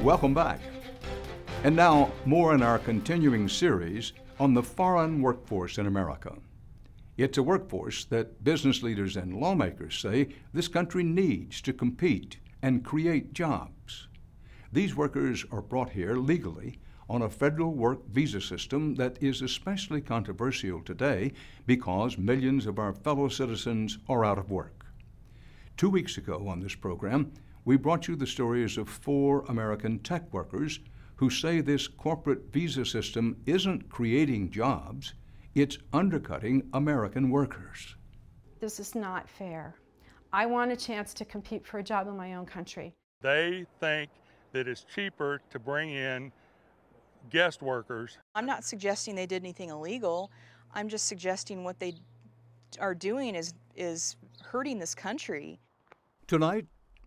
Welcome back. And now, more in our continuing series on the foreign workforce in America. It's a workforce that business leaders and lawmakers say this country needs to compete and create jobs. These workers are brought here legally on a federal work visa system that is especially controversial today because millions of our fellow citizens are out of work. 2 weeks ago on this program, we brought you the stories of 4 American tech workers who say this corporate visa system isn't creating jobs, it's undercutting American workers. This is not fair. I want a chance to compete for a job in my own country. They think that it's cheaper to bring in guest workers. I'm not suggesting they did anything illegal. I'm just suggesting what they are doing is hurting this country. Tonight,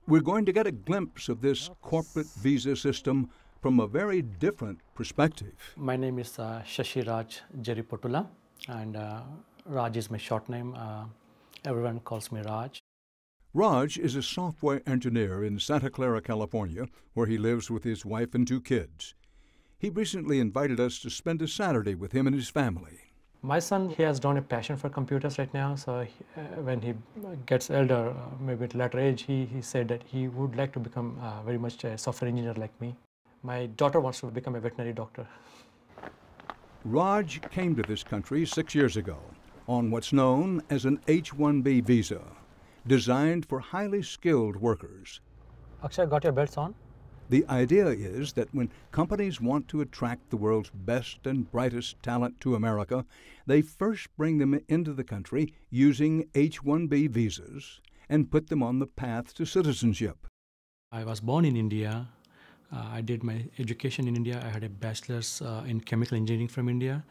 we're going to get a glimpse of this corporate visa system from a very different perspective. My name is Shashi Raj Jeripotula, and Raj is my short name. Everyone calls me Raj. Raj is a software engineer in Santa Clara, California, where he lives with his wife and 2 kids. He recently invited us to spend a Saturday with him and his family. My son, he has drawn a passion for computers right now, so when he gets elder, maybe at later age, he said that he would like to become very much a software engineer like me. My daughter wants to become a veterinary doctor. Raj came to this country 6 years ago on what's known as an H-1B visa, designed for highly skilled workers. Akshay, got your belts on? The idea is that when companies want to attract the world's best and brightest talent to America, they first bring them into the country using H-1B visas and put them on the path to citizenship. I was born in India. I did my education in India. I had a bachelor's in chemical engineering from India.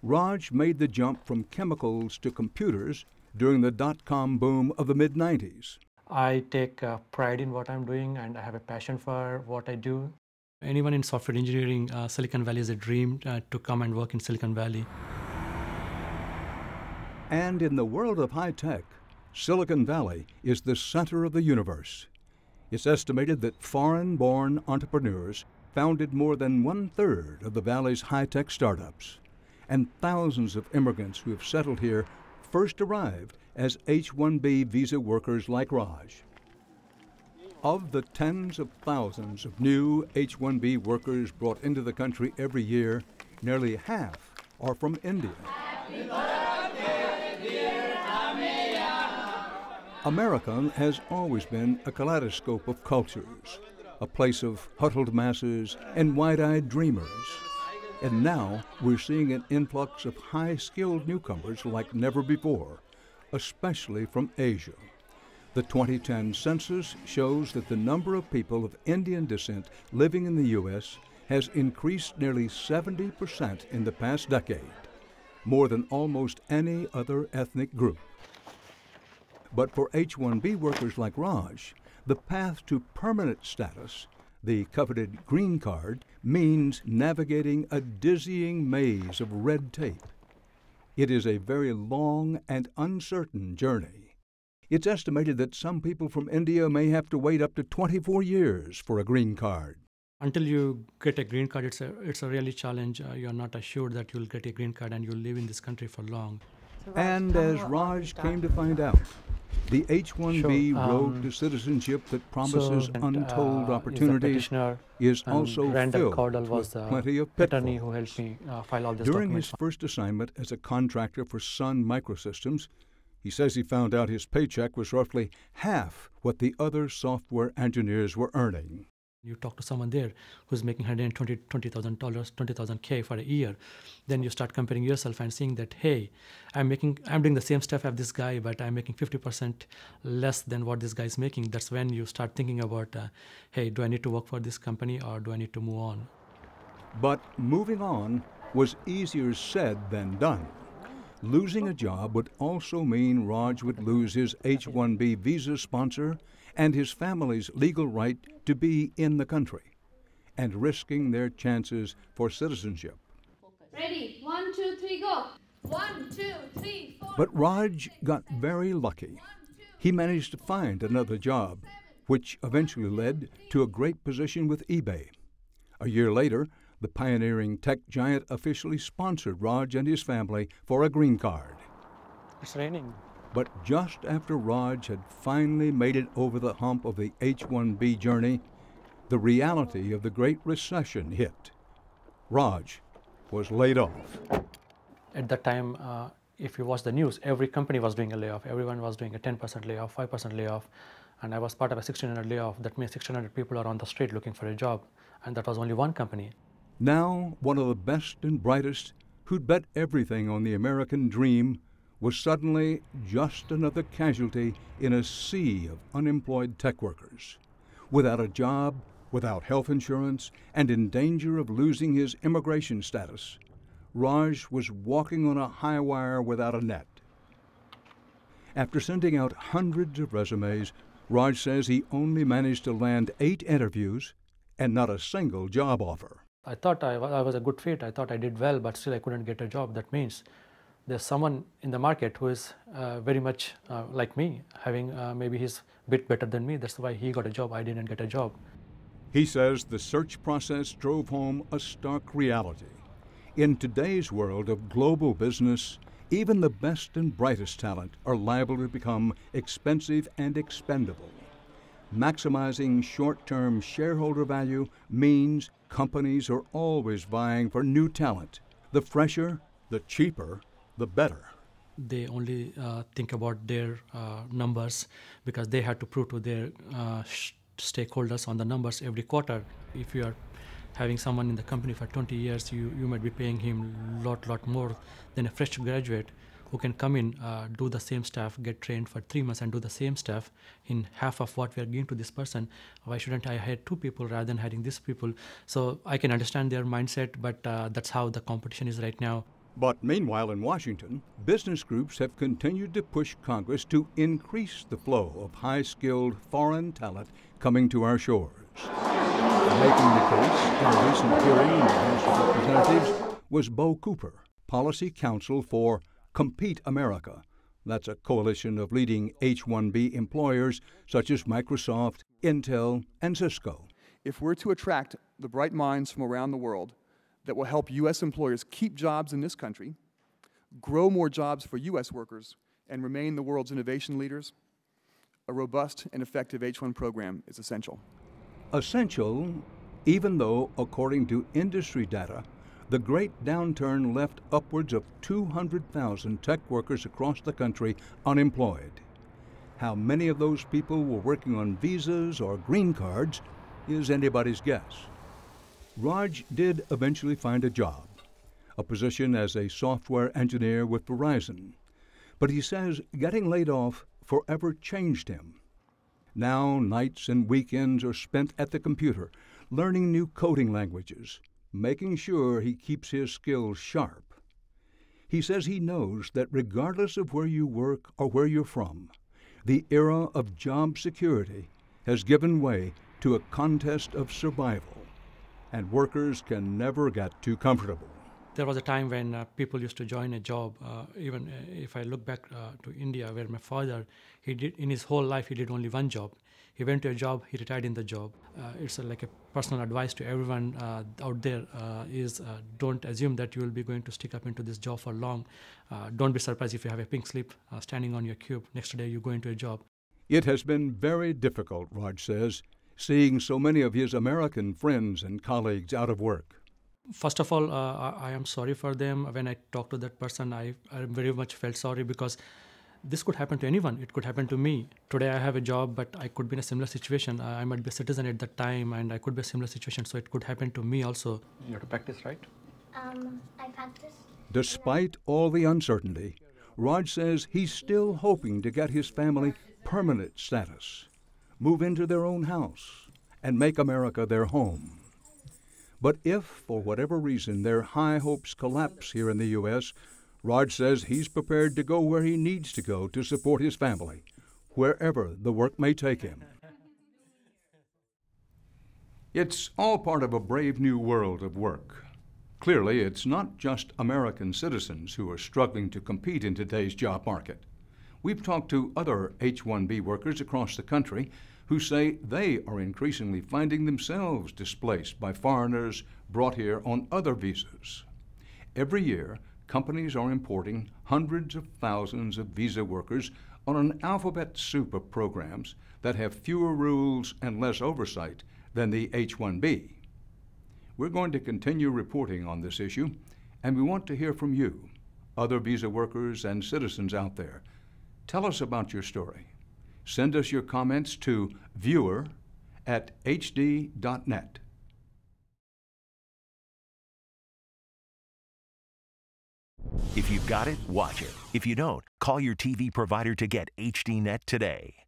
Raj made the jump from chemicals to computers during the dot-com boom of the mid-90s. I take pride in what I'm doing, and I have a passion for what I do. Anyone in software engineering, Silicon Valley is a dream to come and work in Silicon Valley. And in the world of high-tech, Silicon Valley is the center of the universe. It's estimated that foreign-born entrepreneurs founded more than 1/3 of the Valley's high-tech startups. And thousands of immigrants who have settled here first arrived as H-1B visa workers like Raj. Of the tens of thousands of new H-1B workers brought into the country every year, nearly half are from India. America has always been a kaleidoscope of cultures, a place of huddled masses and wide-eyed dreamers. And now we're seeing an influx of high-skilled newcomers like never before, especially from Asia. The 2010 census shows that the number of people of Indian descent living in the U.S. has increased nearly 70% in the past decade, more than almost any other ethnic group. But for H-1B workers like Raj, the path to permanent status, the coveted green card, means navigating a dizzying maze of red tape. It is a very long and uncertain journey. It's estimated that some people from India may have to wait up to 24 years for a green card. Until you get a green card, it's a really challenge. You're not assured that you'll get a green card and you'll live in this country for long. And as Raj came to find out, the H-1B road to citizenship that promises untold opportunities is also filled with plenty of pitfalls. Who helped me file all this During his first assignment as a contractor for Sun Microsystems, he says he found out his paycheck was roughly half what the other software engineers were earning. You talk to someone there who's making $120,000, $20,000 for a year. Then you start comparing yourself and seeing that, hey, I'm doing the same stuff as this guy, but I'm making 50% less than what this guy is making. That's when you start thinking about, hey, do I need to work for this company or do I need to move on? But moving on was easier said than done. Losing a job would also mean Raj would lose his H-1B visa sponsor and his family's legal right to be in the country, and risking their chances for citizenship. Ready? 1, 2, 3, go. 1, 2, 3, 4. But Raj got very lucky. He managed to find another job, which eventually led to a great position with eBay. A year later, the pioneering tech giant officially sponsored Raj and his family for a green card. It's raining. But just after Raj had finally made it over the hump of the H-1B journey, the reality of the Great Recession hit. Raj was laid off. At that time, if you watch the news, every company was doing a layoff. Everyone was doing a 10% layoff, 5% layoff. And I was part of a 1,600 layoff. That means 1,600 people are on the street looking for a job. And that was only one company. Now, one of the best and brightest, who'd bet everything on the American dream, was suddenly just another casualty in a sea of unemployed tech workers. Without a job, without health insurance, and in danger of losing his immigration status, Raj was walking on a high wire without a net. After sending out hundreds of resumes, Raj says he only managed to land 8 interviews and not a single job offer. I thought I was a good fit. I thought I did well, but still I couldn't get a job. That means there's someone in the market who is very much like me, having maybe he's a bit better than me. That's why he got a job. I didn't get a job. He says the search process drove home a stark reality. In today's world of global business, even the best and brightest talent are liable to become expensive and expendable. Maximizing short-term shareholder value means companies are always vying for new talent. The fresher, the cheaper, the better. They only think about their numbers because they have to prove to their stakeholders on the numbers every quarter. If you are having someone in the company for 20 years, you might be paying him a lot more than a fresh graduate who can come in, do the same stuff, get trained for 3 months and do the same stuff in half of what we are giving to this person. Why shouldn't I hire 2 people rather than hiring these people? So I can understand their mindset, but that's how the competition is right now. But meanwhile in Washington, business groups have continued to push Congress to increase the flow of high-skilled foreign talent coming to our shores. Making the case in a recent hearing in the House of Representatives was Bo Cooper, Policy Counsel for Compete America. That's a coalition of leading H-1B employers such as Microsoft, Intel, and Cisco. If we're to attract the bright minds from around the world that will help U.S. employers keep jobs in this country, grow more jobs for U.S. workers, and remain the world's innovation leaders, a robust and effective H-1 program is essential. Essential, even though, according to industry data, the great downturn left upwards of 200,000 tech workers across the country unemployed. How many of those people were working on visas or green cards is anybody's guess. Raj did eventually find a job, a position as a software engineer with Verizon. But he says getting laid off forever changed him. Now nights and weekends are spent at the computer, learning new coding languages, making sure he keeps his skills sharp. He says he knows that regardless of where you work or where you're from, the era of job security has given way to a contest of survival, and workers can never get too comfortable. There was a time when people used to join a job. Even if I look back to India, where my father, he did in his whole life, he did only one job. He went to a job, he retired in the job. It's like a personal advice to everyone out there is don't assume that you will be going to stick up into this job for long. Don't be surprised if you have a pink slip standing on your cube. Next day you go into a job. It has been very difficult, Raj says, seeing so many of his American friends and colleagues out of work. First of all, I am sorry for them. When I talked to that person, I very much felt sorry because this could happen to anyone. It could happen to me. Today I have a job, but I could be in a similar situation. I might be a citizen at that time, and I could be in a similar situation, so it could happen to me also. You have to practice, right? I practice. Despite all the uncertainty, Raj says he's still hoping to get his family permanent status, move into their own house, and make America their home. But if, for whatever reason, their high hopes collapse here in the U.S., Raj says he's prepared to go where he needs to go to support his family, wherever the work may take him. It's all part of a brave new world of work. Clearly, it's not just American citizens who are struggling to compete in today's job market. We've talked to other H-1B workers across the country who say they are increasingly finding themselves displaced by foreigners brought here on other visas. Every year, companies are importing hundreds of thousands of visa workers on an alphabet soup of programs that have fewer rules and less oversight than the H-1B. We're going to continue reporting on this issue, and we want to hear from you, other visa workers and citizens out there. Tell us about your story. Send us your comments to viewer@hd.net. If you've got it, watch it. If you don't, call your TV provider to get HDNet today.